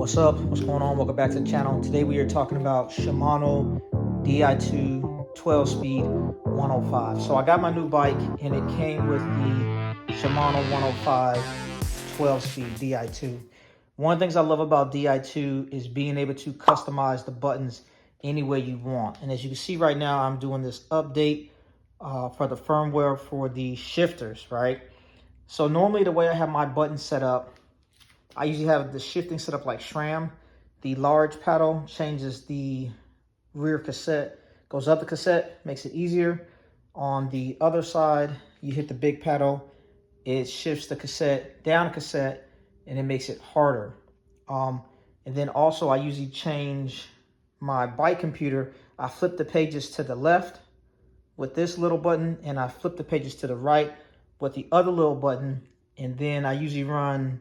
What's up? What's going on? Welcome back to the channel. Today we are talking about Shimano Di2 12-speed 105. So I got my new bike and it came with the Shimano 105 12-speed Di2. One of the things I love about Di2 is being able to customize the buttons any way you want. And as you can see right now, I'm doing this update for the firmware for the shifters, right? So normally the way I have my buttons set up, I usually have the shifting set up like SRAM. The large paddle changes the rear cassette, goes up the cassette, makes it easier. On the other side, you hit the big paddle, it shifts the cassette down the cassette, and it makes it harder. And then also I usually change my bike computer. I flip the pages to the left with this little button, and I flip the pages to the right with the other little button. And then I usually run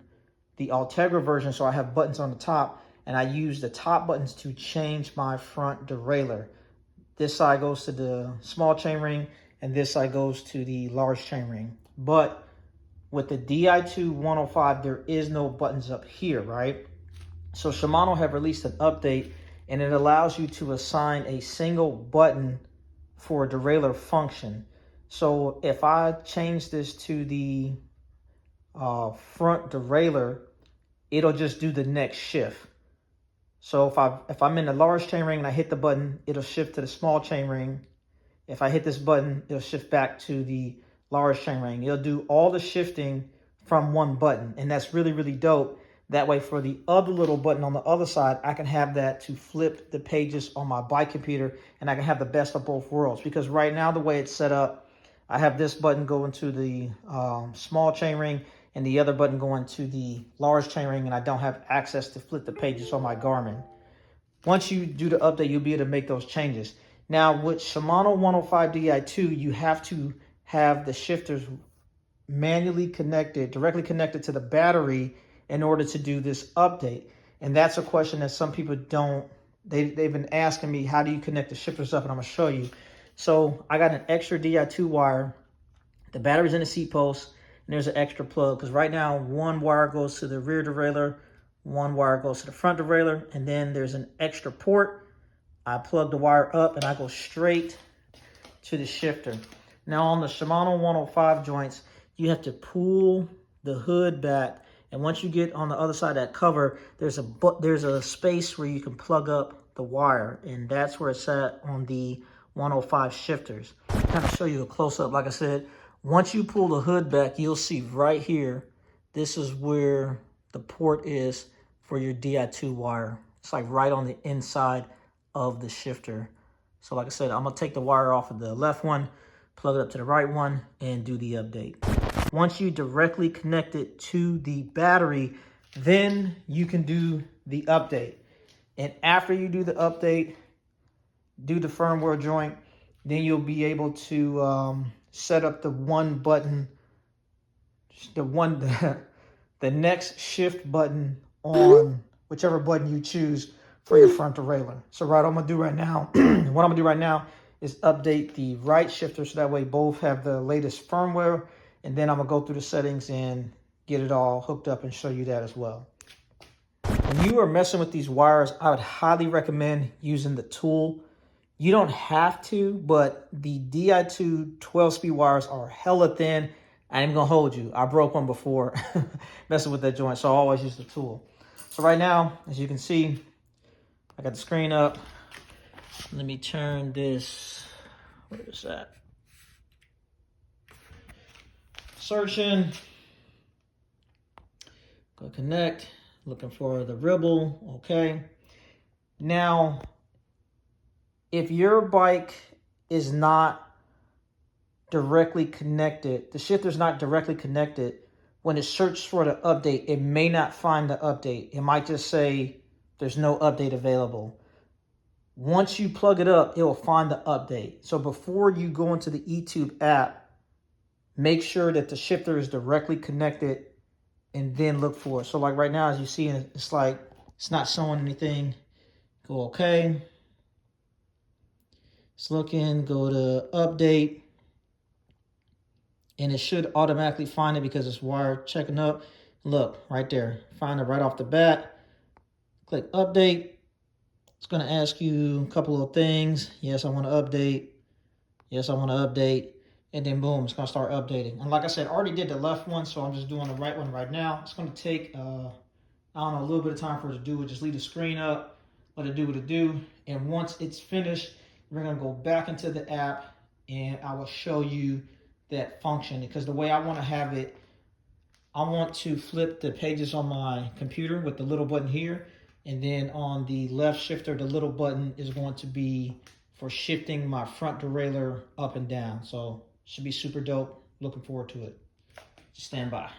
the Ultegra version, so I have buttons on the top, and I use the top buttons to change my front derailleur. This side goes to the small chainring, and this side goes to the large chainring. But with the Di2 105, there is no buttons up here, right? So Shimano have released an update, and it allows you to assign a single button for a derailleur function. So if I change this to the front derailleur, it'll just do the next shift. So if I'm in the large chainring and I hit the button, it'll shift to the small chainring. If I hit this button, it'll shift back to the large chainring. It'll do all the shifting from one button, and that's really, really dope. That way, for the other little button on the other side, I can have that to flip the pages on my bike computer, and I can have the best of both worlds. Because right now, the way it's set up, I have this button going to the small chainring and the other button going to the large chainring, and I don't have access to flip the pages on my Garmin. Once you do the update, you'll be able to make those changes. Now, with Shimano 105 Di2, you have to have the shifters manually connected, directly connected to the battery in order to do this update. And that's a question that some people don't, they've been asking me, how do you connect the shifters up? And I'm gonna show you. So I got an extra Di2 wire. The battery's in the seat post, and there's an extra plug, because right now one wire goes to the rear derailleur, one wire goes to the front derailleur, and then there's an extra port. I plug the wire up and I go straight to the shifter. Now on the Shimano 105 joints, you have to pull the hood back, and once you get on the other side of that cover, there's a space where you can plug up the wire, and that's where it's at on the 105 shifters. Kind of show you a close-up. Like I said, once you pull the hood back, you'll see right here, this is where the port is for your Di2 wire. It's like right on the inside of the shifter. So like I said, I'm gonna take the wire off of the left one, plug it up to the right one, and do the update. Once you directly connect it to the battery, then you can do the update. And after you do the update, do the firmware joint, then you'll be able to set up the one button, the next shift button on whichever button you choose for your front derailleur. So what I'm gonna do right now, is update the right shifter, so that way both have the latest firmware, and then I'm gonna go through the settings and get it all hooked up and show you that as well. When you are messing with these wires, I would highly recommend using the tool. You don't have to, but the Di2 12-speed wires are hella thin. I ain't gonna hold you. I broke one before messing with that joint, so I always use the tool. So right now, as you can see, I got the screen up. Let me turn this, where is that? Searching, go connect, looking for the ribble, okay. Now, if your bike is not directly connected, the shifter's not directly connected, when it searches for the update, it may not find the update. It might just say there's no update available. Once you plug it up, it will find the update. So before you go into the eTube app, make sure that the shifter is directly connected and then look for it. So like right now, as you see, it's like, it's not showing anything. Go okay. It's looking, go to update, and it should automatically find it because it's wire checking up. Look, right there, find it right off the bat. Click update. It's going to ask you a couple of things. Yes, I want to update. Yes, I want to update. And then boom, it's going to start updating. And like I said, I already did the left one, so I'm just doing the right one right now. It's going to take, I don't know, a little bit of time for it to do it. Just leave the screen up, let it do what it do. And once it's finished, we're going to go back into the app and I will show you that function. Because the way I want to have it, I want to flip the pages on my computer with the little button here. And then on the left shifter, the little button is going to be for shifting my front derailleur up and down. So should be super dope. Looking forward to it. Just stand by.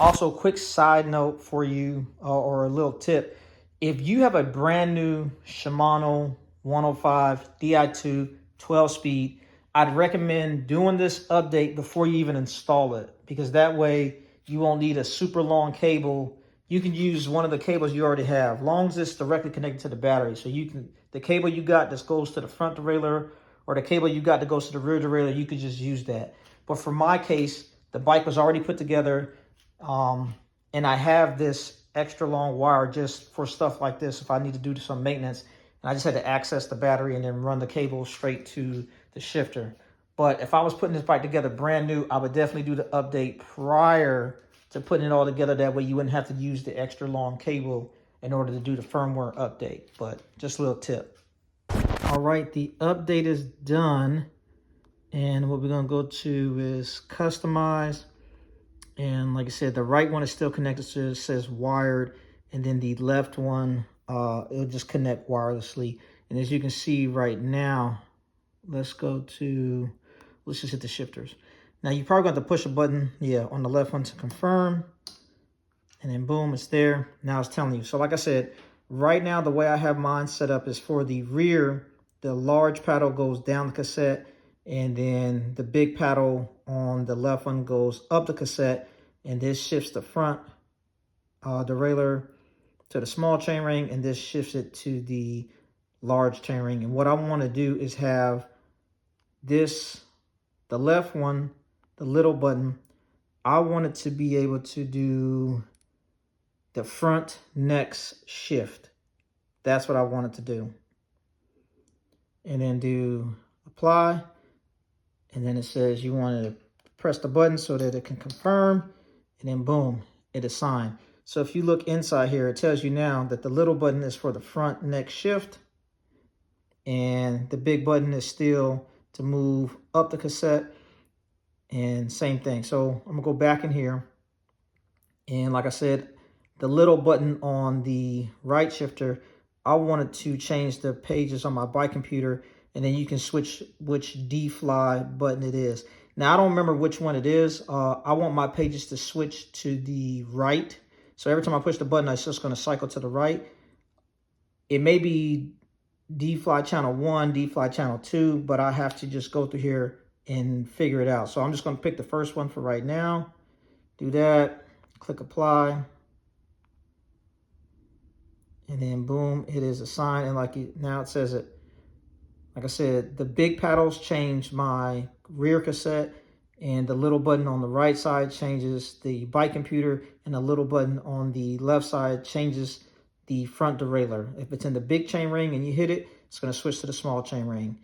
Also, quick side note for you, or a little tip. If you have a brand new Shimano 105 Di2 12-speed, I'd recommend doing this update before you even install it, because that way you won't need a super long cable. You can use one of the cables you already have, long as it's directly connected to the battery. So you can, the cable you got that goes to the front derailleur, or the cable you got that goes to the rear derailleur, you could just use that. But for my case, the bike was already put together, and I have this extra long wire just for stuff like this if I need to do some maintenance. And I just had to access the battery and then run the cable straight to the shifter. But if I was putting this bike together brand new, I would definitely do the update prior to putting it all together. That way you wouldn't have to use the extra long cable in order to do the firmware update. But just a little tip. All right, the update is done. And what we're going to go to is customize. And like I said, the right one is still connected to it, says wired. And then the left one, it'll just connect wirelessly. And as you can see right now, let's just hit the shifters. Now you probably got to push a button, on the left one to confirm. And then boom, it's there. Now it's telling you. So like I said, right now the way I have mine set up is for the rear, the large paddle goes down the cassette, and then the big paddle on the left one goes up the cassette, and this shifts the front derailleur to the small chainring, and this shifts it to the large chainring. And what I want to do is have this, the left one, the little button, I want it to be able to do the front next shift. That's what I want it to do. And then do apply. And then it says you want to press the button so that it can confirm. And then boom, it is signed. So if you look inside here, it tells you now that the little button is for the front next shift. And the big button is still to move up the cassette. And same thing. So I'm gonna go back in here. And like I said, the little button on the right shifter, I wanted to change the pages on my bike computer, and then you can switch which D-fly button it is. Now, I don't remember which one it is. I want my pages to switch to the right. So every time I push the button, it's just going to cycle to the right. It may be D-fly channel 1, D-fly channel 2, but I have to just go through here and figure it out. So I'm just going to pick the first one for right now. Do that. Click apply. And then boom, it is assigned. And now it says it. Like I said, the big paddles change my rear cassette, and the little button on the right side changes the bike computer, and the little button on the left side changes the front derailleur. If it's in the big chain ring and you hit it, it's going to switch to the small chain ring.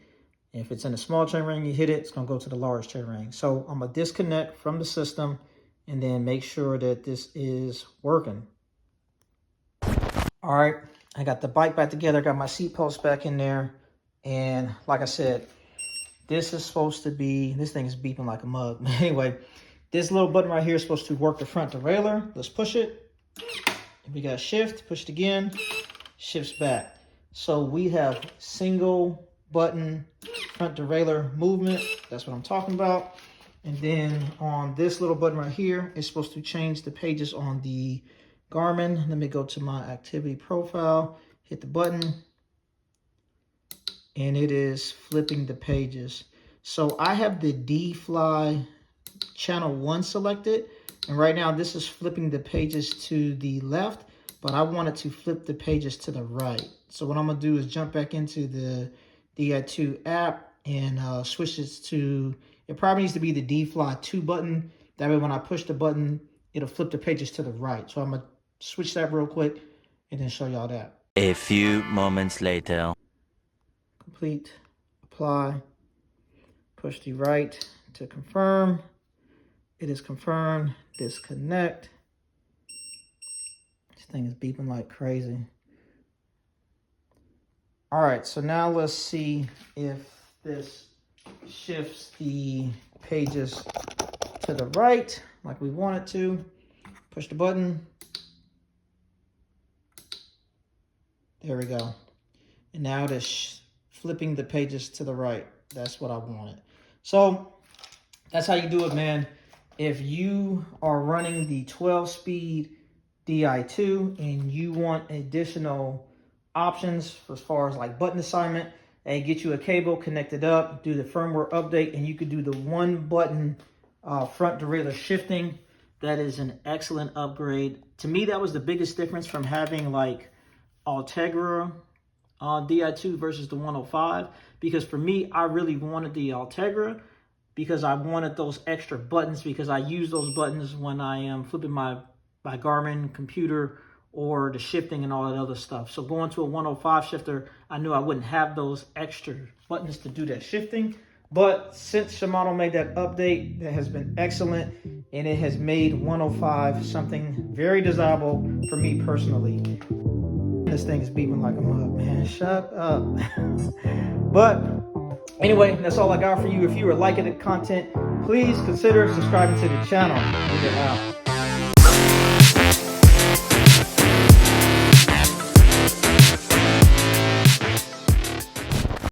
If it's in the small chain ring, you hit it, it's going to go to the large chain ring. So I'm going to disconnect from the system and then make sure that this is working. All right, I got the bike back together, got my seat post back in there. And like I said, this is supposed to be, this thing is beeping like a mug. Anyway, this little button right here is supposed to work the front derailleur. Let's push it. We got shift, push it again, shifts back. So we have single button front derailleur movement. That's what I'm talking about. And then on this little button right here, it's supposed to change the pages on the Garmin. Let me go to my activity profile, hit the button, and it is flipping the pages. So I have the D-fly channel 1 selected, and right now this is flipping the pages to the left, but I want it to flip the pages to the right. So what I'm gonna do is jump back into the Di2 app and switch this to, it probably needs to be the D-fly 2 button. That way when I push the button, it'll flip the pages to the right. So I'm gonna switch that real quick. and then show y'all that. A few moments later. Complete, apply, push the right to confirm. It is confirmed, disconnect. This thing is beeping like crazy. All right, so now let's see if this shifts the pages to the right like we want it to. Push the button. There we go. And now it is flipping the pages to the right. That's what I wanted. So that's how you do it, man. If you are running the 12-speed Di2 and you want additional options as far as like button assignment, and get you a cable, connect it up, do the firmware update, and you could do the one button front derailleur shifting. That is an excellent upgrade. To me, that was the biggest difference from having like Ultegra Di2 versus the 105, because for me, I really wanted the Ultegra because I wanted those extra buttons, because I use those buttons when I am flipping my Garmin computer or the shifting and all that other stuff. So going to a 105 shifter, I knew I wouldn't have those extra buttons to do that shifting. But since Shimano made that update, that has been excellent, and it has made 105 something very desirable for me personally. This thing is beeping like a mug, man. Shut up. But anyway, that's all I got for you. If you are liking the content, please consider subscribing to the channel. We'll get out.